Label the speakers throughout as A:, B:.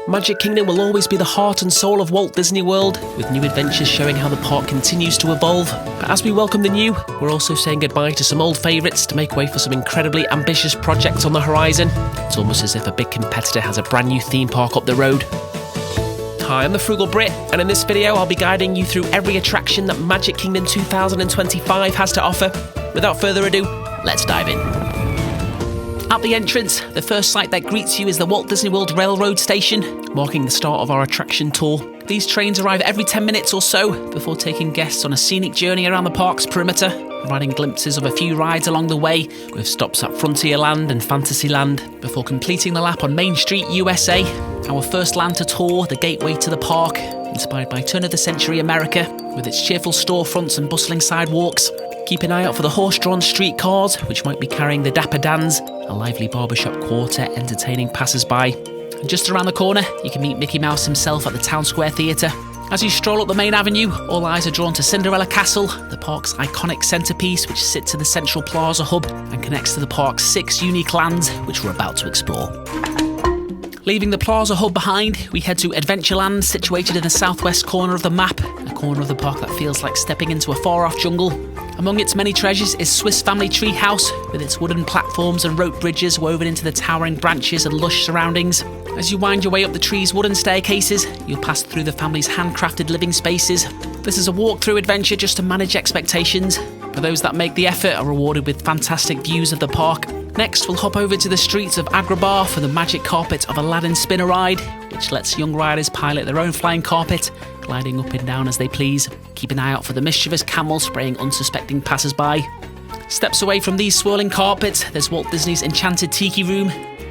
A: Magic Kingdom will always be the heart and soul of Walt Disney World, with new adventures showing how the park continues to evolve. But as we welcome the new, we're also saying goodbye to some old favourites to make way for some incredibly ambitious projects on the horizon. It's almost as if a big competitor has a brand new theme park up the road. Hi, I'm the Frugal Brit, and in this video I'll be guiding you through every attraction that Magic Kingdom 2025 has to offer. Without further ado, let's dive in. At the entrance, the first sight that greets you is the Walt Disney World Railroad Station, marking the start of our attraction tour. These trains arrive every 10 minutes or so, before taking guests on a scenic journey around the park's perimeter, providing glimpses of a few rides along the way, with stops at Frontierland and Fantasyland, before completing the lap on Main Street, USA. Our first land to tour, the gateway to the park, inspired by turn-of-the-century America, with its cheerful storefronts and bustling sidewalks. Keep an eye out for the horse-drawn streetcars, which might be carrying the Dapper Dans, a lively barbershop quartet entertaining passers-by. And just around the corner, you can meet Mickey Mouse himself at the Town Square Theatre. As you stroll up the main avenue, all eyes are drawn to Cinderella Castle, the park's iconic centrepiece, which sits in the Central Plaza hub and connects to the park's 6 unique lands, which we're about to explore. Leaving the Plaza hub behind, we head to Adventureland, situated in the southwest corner of the map, a corner of the park that feels like stepping into a far-off jungle. Among its many treasures is Swiss Family Treehouse, with its wooden platforms and rope bridges woven into the towering branches and lush surroundings. As you wind your way up the tree's wooden staircases, you'll pass through the family's handcrafted living spaces. This is a walk-through adventure just to manage expectations, but those that make the effort are rewarded with fantastic views of the park. Next, we'll hop over to the streets of Agrabah for the magic carpet of Aladdin Spinner Ride, which lets young riders pilot their own flying carpet, gliding up and down as they please. Keep an eye out for the mischievous camel spraying unsuspecting passers-by. Steps away from these swirling carpets, there's Walt Disney's Enchanted Tiki Room,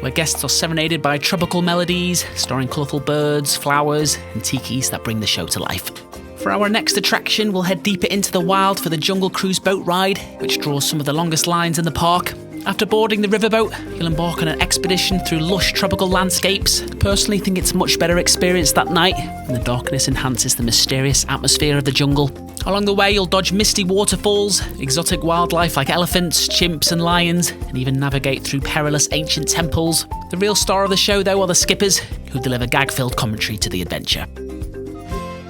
A: where guests are serenaded by tropical melodies, starring colourful birds, flowers, and tikis that bring the show to life. For our next attraction, we'll head deeper into the wild for the Jungle Cruise boat ride, which draws some of the longest lines in the park. After boarding the Riverboat, you'll embark on an expedition through lush tropical landscapes. I personally think it's a much better experience that night, and the darkness enhances the mysterious atmosphere of the jungle. Along the way, you'll dodge misty waterfalls, exotic wildlife like elephants, chimps and lions, and even navigate through perilous ancient temples. The real star of the show, though, are the skippers, who deliver gag-filled commentary to the adventure.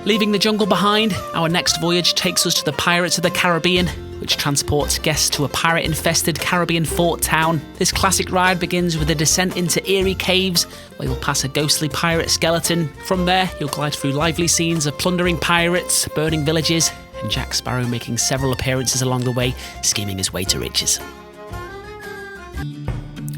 A: Leaving the jungle behind, our next voyage takes us to the Pirates of the Caribbean, which transports guests to a pirate-infested Caribbean fort town. This classic ride begins with a descent into eerie caves, where you'll pass a ghostly pirate skeleton. From there, you'll glide through lively scenes of plundering pirates, burning villages, and Jack Sparrow making several appearances along the way, scheming his way to riches.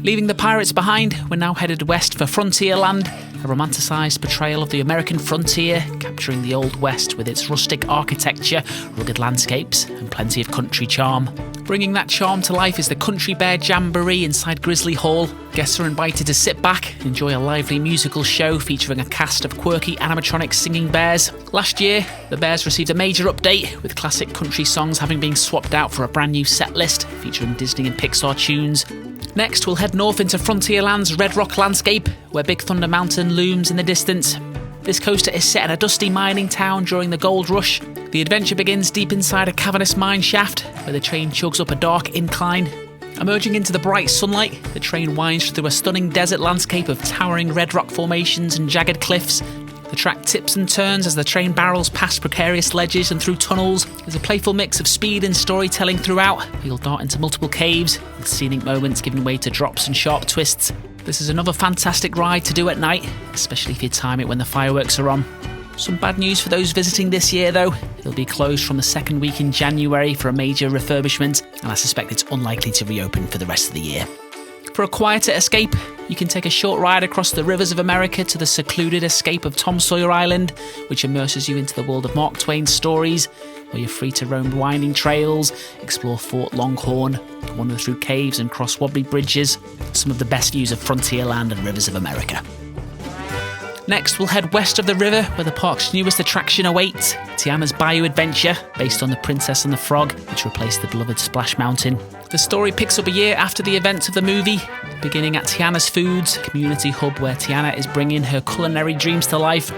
A: Leaving the pirates behind, we're now headed west for Frontierland, a romanticised portrayal of the American frontier, capturing the Old West with its rustic architecture, rugged landscapes, and plenty of country charm. Bringing that charm to life is the Country Bear Jamboree inside Grizzly Hall. Guests are invited to sit back and enjoy a lively musical show featuring a cast of quirky animatronic singing bears. Last year, the bears received a major update, with classic country songs having been swapped out for a brand new set list featuring Disney and Pixar tunes. Next, we'll head north into Frontierland's Red Rock landscape, where Big Thunder Mountain looms in the distance. This coaster is set in a dusty mining town during the gold rush. The adventure begins deep inside a cavernous mine shaft, where the train chugs up a dark incline. Emerging into the bright sunlight, the train winds through a stunning desert landscape of towering red rock formations and jagged cliffs. The track tips and turns as the train barrels past precarious ledges and through tunnels. There's a playful mix of speed and storytelling throughout. You'll dart into multiple caves, with scenic moments giving way to drops and sharp twists. This is another fantastic ride to do at night, especially if you time it when the fireworks are on. Some bad news for those visiting this year, though. It'll be closed from the second week in January for a major refurbishment, and I suspect it's unlikely to reopen for the rest of the year. For a quieter escape, you can take a short ride across the rivers of America to the secluded escape of Sawyer Island, which immerses you into the world of Mark Twain's stories, where you're free to roam winding trails, explore Fort Longhorn, wander through caves and cross wobbly bridges. Some of the best views of Frontierland and rivers of America. Next, we'll head west of the river, where the park's newest attraction awaits, Tiana's Bayou adventure, based on The Princess and the Frog, which replaced the beloved Splash Mountain. The story picks up a year after the events of the movie, beginning at Tiana's Foods, a community hub where Tiana is bringing her culinary dreams to life.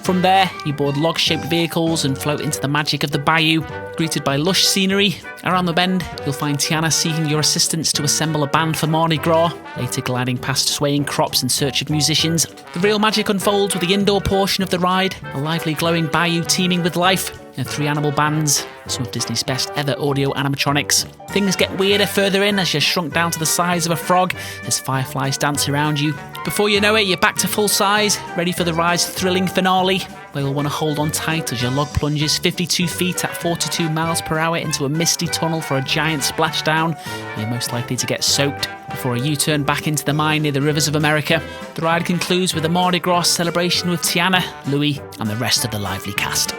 A: From there, you board log-shaped vehicles and float into the magic of the Bayou. Greeted by lush scenery, around the bend, you'll find Tiana seeking your assistance to assemble a band for Mardi Gras, later gliding past swaying crops in search of musicians. The real magic unfolds with the indoor portion of the ride, a lively glowing bayou teeming with life, and 3 animal bands, some of Disney's best ever audio animatronics. Things get weirder further in as you're shrunk down to the size of a frog as fireflies dance around you. Before you know it, you're back to full size, ready for the ride's thrilling finale, where you'll want to hold on tight as your log plunges 52 feet at 42 miles per hour into a misty tunnel for a giant splashdown. You're most likely to get soaked before a U-turn back into the mine near the Rivers of America. The ride concludes with a Mardi Gras celebration with Tiana, Louis, and the rest of the lively cast.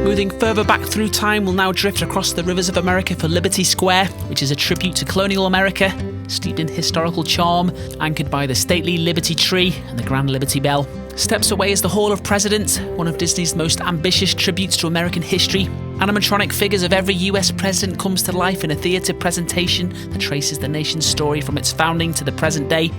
A: Moving further back through time, we'll now drift across the Rivers of America for Liberty Square, which is a tribute to colonial America, steeped in historical charm, anchored by the stately Liberty Tree and the Grand Liberty Bell. Steps away is the Hall of Presidents, one of Disney's most ambitious tributes to American history. Animatronic figures of every US president comes to life in a theatre presentation that traces the nation's story from its founding to the present day.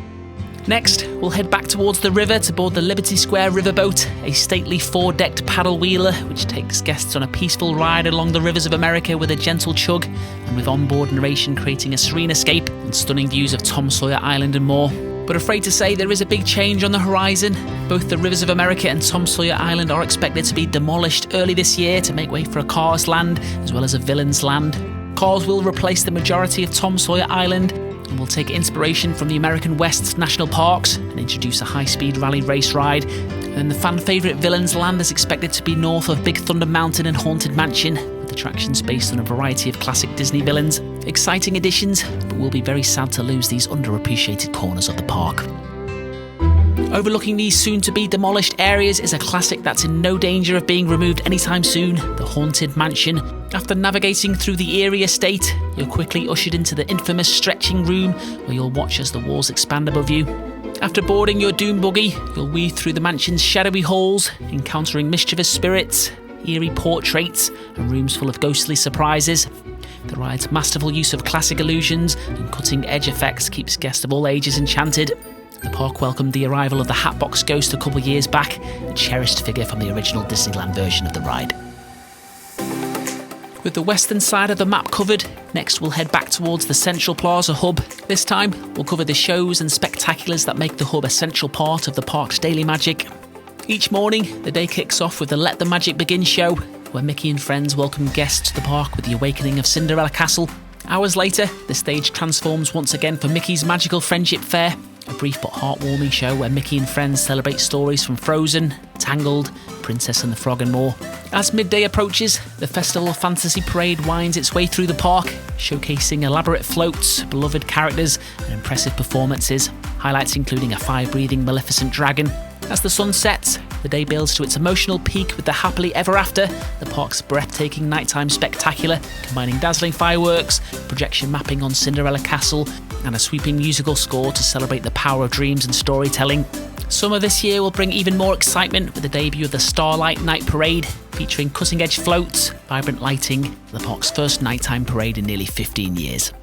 A: Next, we'll head back towards the river to board the Liberty Square Riverboat, a stately 4-decked paddle wheeler which takes guests on a peaceful ride along the rivers of America with a gentle chug, and with onboard narration creating a serene escape and stunning views of Tom Sawyer Island and more. But afraid to say there is a big change on the horizon. Both the Rivers of America and Tom Sawyer Island are expected to be demolished early this year to make way for a Cars Land as well as a Villains Land. Cars will replace the majority of Tom Sawyer Island, and will take inspiration from the American West's national parks and introduce a high-speed rally race ride. And the fan-favourite Villains Land is expected to be north of Big Thunder Mountain and Haunted Mansion, with attractions based on a variety of classic Disney villains. Exciting additions, but we'll be very sad to lose these underappreciated corners of the park. Overlooking these soon-to-be demolished areas is a classic that's in no danger of being removed anytime soon, the Haunted Mansion. After navigating through the eerie estate, you're quickly ushered into the infamous stretching room, where you'll watch as the walls expand above you. After boarding your Doom Buggy, you'll weave through the mansion's shadowy halls, encountering mischievous spirits, eerie portraits, and rooms full of ghostly surprises. The ride's masterful use of classic illusions and cutting-edge effects keeps guests of all ages enchanted. The park welcomed the arrival of the Hatbox Ghost a couple of years back, a cherished figure from the original Disneyland version of the ride. With the western side of the map covered, next we'll head back towards the Central Plaza hub. This time, we'll cover the shows and spectaculars that make the hub a central part of the park's daily magic. Each morning, the day kicks off with the Let the Magic Begin show, where Mickey and friends welcome guests to the park with the awakening of Cinderella Castle. Hours later, the stage transforms once again for Mickey's Magical Friendship Fair, a brief but heartwarming show where Mickey and friends celebrate stories from Frozen, Tangled, Princess and the Frog and more. As midday approaches, the Festival of Fantasy Parade winds its way through the park, showcasing elaborate floats, beloved characters and impressive performances, highlights including a fire-breathing Maleficent dragon. As the sun sets, the day builds to its emotional peak with the Happily Ever After, the park's breathtaking nighttime spectacular, combining dazzling fireworks, projection mapping on Cinderella Castle, and a sweeping musical score to celebrate the power of dreams and storytelling. Summer this year will bring even more excitement with the debut of the Starlight Night Parade, featuring cutting-edge floats, vibrant lighting, the park's first nighttime parade in nearly 15 years.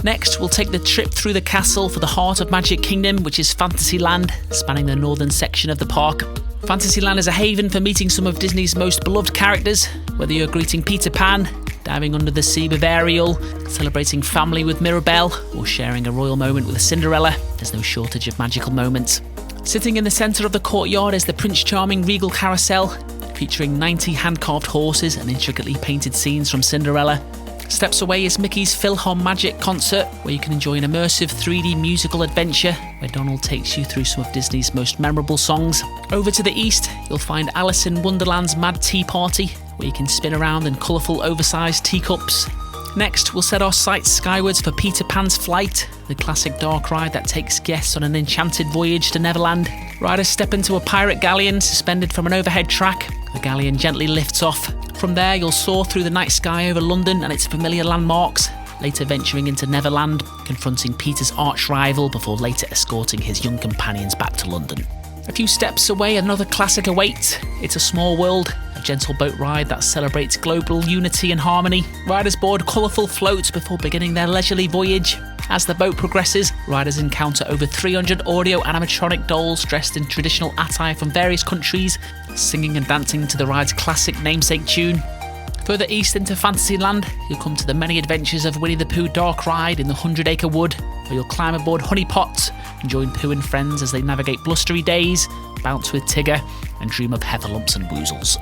A: Next, we'll take the trip through the castle for the heart of Magic Kingdom, which is Fantasyland, spanning the northern section of the park. Fantasyland is a haven for meeting some of Disney's most beloved characters, whether you're greeting Peter Pan, diving under the sea with Ariel, celebrating family with Mirabelle, or sharing a royal moment with Cinderella. There's no shortage of magical moments. Sitting in the centre of the courtyard is the Prince Charming Regal Carousel, featuring 90 hand-carved horses and intricately painted scenes from Cinderella. Steps away is Mickey's PhilharMagic concert, where you can enjoy an immersive 3D musical adventure where Donald takes you through some of Disney's most memorable songs. Over to the east, you'll find Alice in Wonderland's Mad Tea Party, where you can spin around in colourful oversized teacups. Next, we'll set our sights skywards for Peter Pan's Flight, the classic dark ride that takes guests on an enchanted voyage to Neverland. Riders step into a pirate galleon suspended from an overhead track. The galleon gently lifts off. From there, you'll soar through the night sky over London and its familiar landmarks, later venturing into Neverland, confronting Peter's arch rival before later escorting his young companions back to London.
B: A few steps away, another classic awaits. It's A Small World, a gentle boat ride that celebrates global unity and harmony. Riders board colourful floats before beginning their leisurely voyage. As the boat progresses, riders encounter over 300 audio animatronic dolls dressed in traditional attire from various countries, singing and dancing to the ride's classic namesake tune. Further east into Fantasyland, you'll come to the many adventures of Winnie the Pooh Dark Ride in the 100-acre wood, where you'll climb aboard Honey Pots and join Pooh and friends as they navigate blustery days, bounce with Tigger, and dream of heatherlumps and woozles.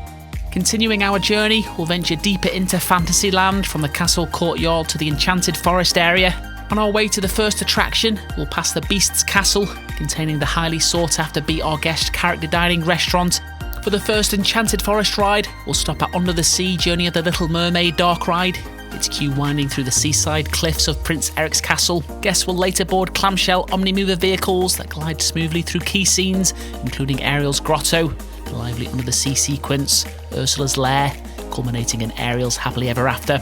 B: Continuing our journey, we'll venture deeper into Fantasyland from the castle courtyard to the Enchanted forest area. On our way to the first attraction, we'll pass the Beast's Castle, containing the highly sought-after Be Our Guest character dining restaurant. For the first Enchanted Forest ride, we'll stop at Under the Sea Journey of the Little Mermaid Dark Ride. Its queue winding through the seaside cliffs of Prince Eric's castle. Guests will later board clamshell omnimover vehicles that glide smoothly through key scenes, including Ariel's Grotto, the lively Under the Sea sequence, Ursula's Lair, culminating in Ariel's Happily Ever After.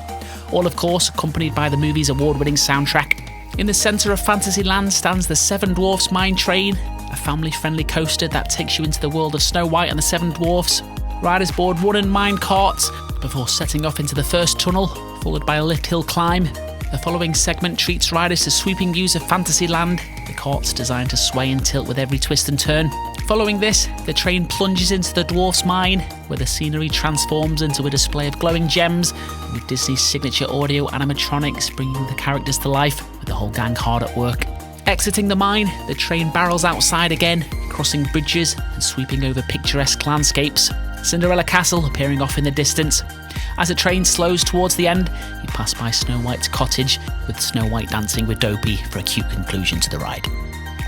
B: All, of course, accompanied by the movie's award-winning soundtrack. In the centre of Fantasyland stands the Seven Dwarfs Mine Train, a family-friendly coaster that takes you into the world of Snow White and the Seven Dwarfs. Riders board wooden mine carts before setting off into the first tunnel, followed by a lift hill climb. The following segment treats riders to sweeping views of Fantasyland, the carts designed to sway and tilt with every twist and turn. Following this, the train plunges into the Dwarf's Mine, where the scenery transforms into a display of glowing gems, with Disney's signature audio animatronics bringing the characters to life, with the whole gang hard at work. Exiting the mine, the train barrels outside again, crossing bridges and sweeping over picturesque landscapes. Cinderella Castle appearing off in the distance. As the train slows towards the end, you pass by Snow White's cottage, with Snow White dancing with Dopey for a cute conclusion to the ride.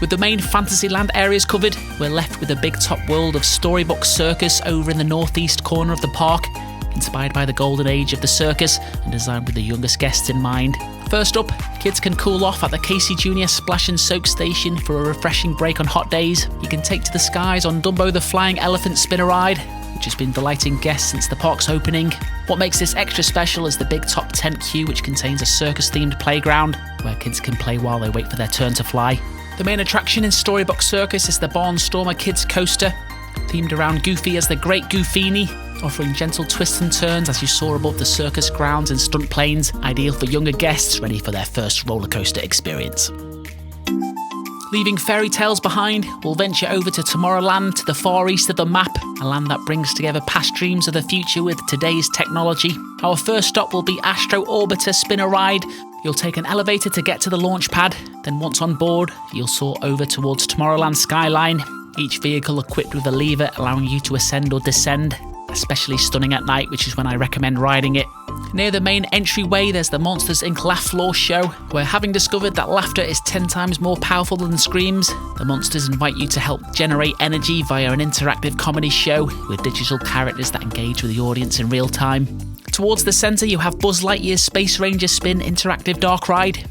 B: With the main Fantasyland areas covered, we're left with the big top world of Storybook Circus over in the northeast corner of the park, inspired by the golden age of the circus and designed with the youngest guests in mind. First up, kids can cool off at the Casey Jr. Splash and Soak Station for a refreshing break on hot days. You can take to the skies on Dumbo the Flying Elephant Spinner Ride, which has been delighting guests since the park's opening. What makes this extra special is the big top tent queue, which contains a circus-themed playground where kids can play while they wait for their turn to fly. The main attraction in Storybook Circus is the Barnstormer Kids Coaster, themed around Goofy as the Great Goofini, offering gentle twists and turns as you soar above the circus grounds and stunt planes, ideal for younger guests ready for their first roller coaster experience. Leaving fairy tales behind, we'll venture over to Tomorrowland to the far east of the map, a land that brings together past dreams of the future with today's technology. Our first stop will be Astro Orbiter Spinner Ride. You'll take an elevator to get to the launch pad, then once on board, you'll soar over towards Tomorrowland skyline, each vehicle equipped with a lever allowing you to ascend or descend. Especially stunning at night, which is when I recommend riding it. Near the main entryway, there's the Monsters Inc. Laugh Floor show, where having discovered that laughter is 10 times more powerful than screams, the monsters invite you to help generate energy via an interactive comedy show with digital characters that engage with the audience in real time. Towards the centre, you have Buzz Lightyear's Space Ranger Spin interactive dark ride.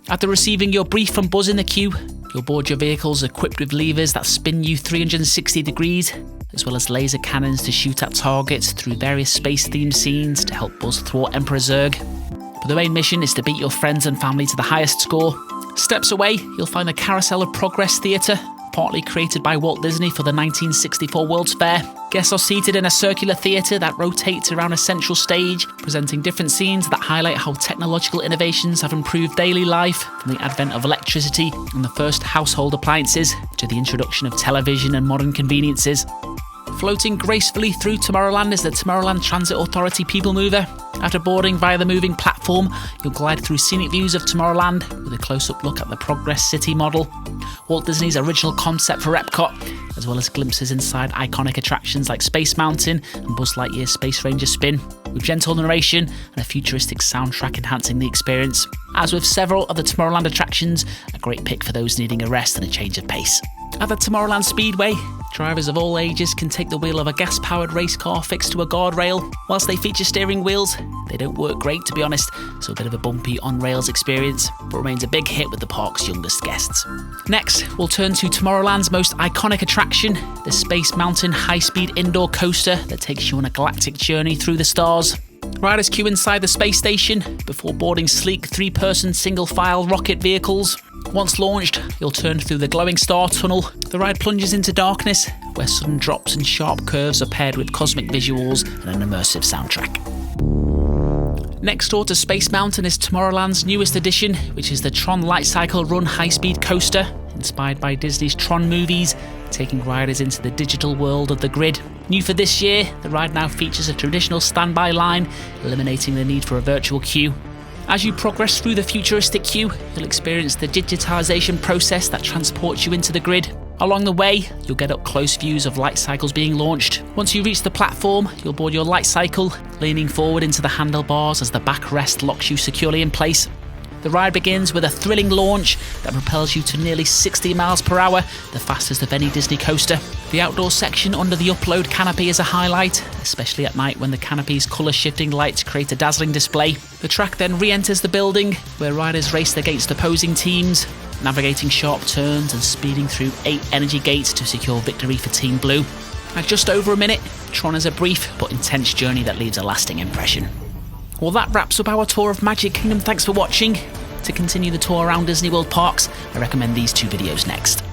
B: After receiving your brief from Buzz in the queue, you'll board your vehicles equipped with levers that spin you 360 degrees, as well as laser cannons to shoot at targets through various space-themed scenes to help Buzz thwart Emperor Zurg. But the main mission is to beat your friends and family to the highest score. Steps away, you'll find the Carousel of Progress Theatre, partly created by Walt Disney for the 1964 World's Fair. Guests are seated in a circular theatre that rotates around a central stage, presenting different scenes that highlight how technological innovations have improved daily life, from the advent of electricity and the first household appliances to the introduction of television and modern conveniences. Floating gracefully through Tomorrowland is the Tomorrowland Transit Authority People Mover. After boarding via the moving platform, you'll glide through scenic views of Tomorrowland with a close-up look at the Progress City model, Walt Disney's original concept for Epcot, as well as glimpses inside iconic attractions like Space Mountain and Buzz Lightyear's Space Ranger Spin, with gentle narration and a futuristic soundtrack enhancing the experience. As with several of the Tomorrowland attractions, a great pick for those needing a rest and a change of pace. At the Tomorrowland Speedway, drivers of all ages can take the wheel of a gas-powered race car fixed to a guardrail. Whilst they feature steering wheels, they don't work great, to be honest, so a bit of a bumpy on-rails experience, but remains a big hit with the park's youngest guests. Next, we'll turn to Tomorrowland's most iconic attraction, the Space Mountain high-speed indoor coaster that takes you on a galactic journey through the stars. Riders queue inside the space station before boarding sleek 3-person single-file rocket vehicles. Once launched, you'll turn through the glowing star tunnel. The ride plunges into darkness, where sudden drops and sharp curves are paired with cosmic visuals and an immersive soundtrack. Next door to Space Mountain is Tomorrowland's newest addition, which is the Tron Light Cycle Run high-speed coaster, inspired by Disney's Tron movies, taking riders into the digital world of the grid. New for this year, the ride now features a traditional standby line, eliminating the need for a virtual queue. As you progress through the futuristic queue, you'll experience the digitization process that transports you into the grid. Along the way, you'll get up close views of light cycles being launched. Once you reach the platform, you'll board your light cycle, leaning forward into the handlebars as the backrest locks you securely in place. The ride begins with a thrilling launch that propels you to nearly 60 miles per hour, the fastest of any Disney coaster. The outdoor section under the upload canopy is a highlight, especially at night when the canopy's colour-shifting lights create a dazzling display. The track then re-enters the building, where riders race against opposing teams, navigating sharp turns and speeding through 8 energy gates to secure victory for Team Blue. At just over a minute, Tron is a brief but intense journey that leaves a lasting impression. Well, that wraps up our tour of Magic Kingdom. Thanks for watching. To continue the tour around Disney World parks, I recommend these 2 videos next.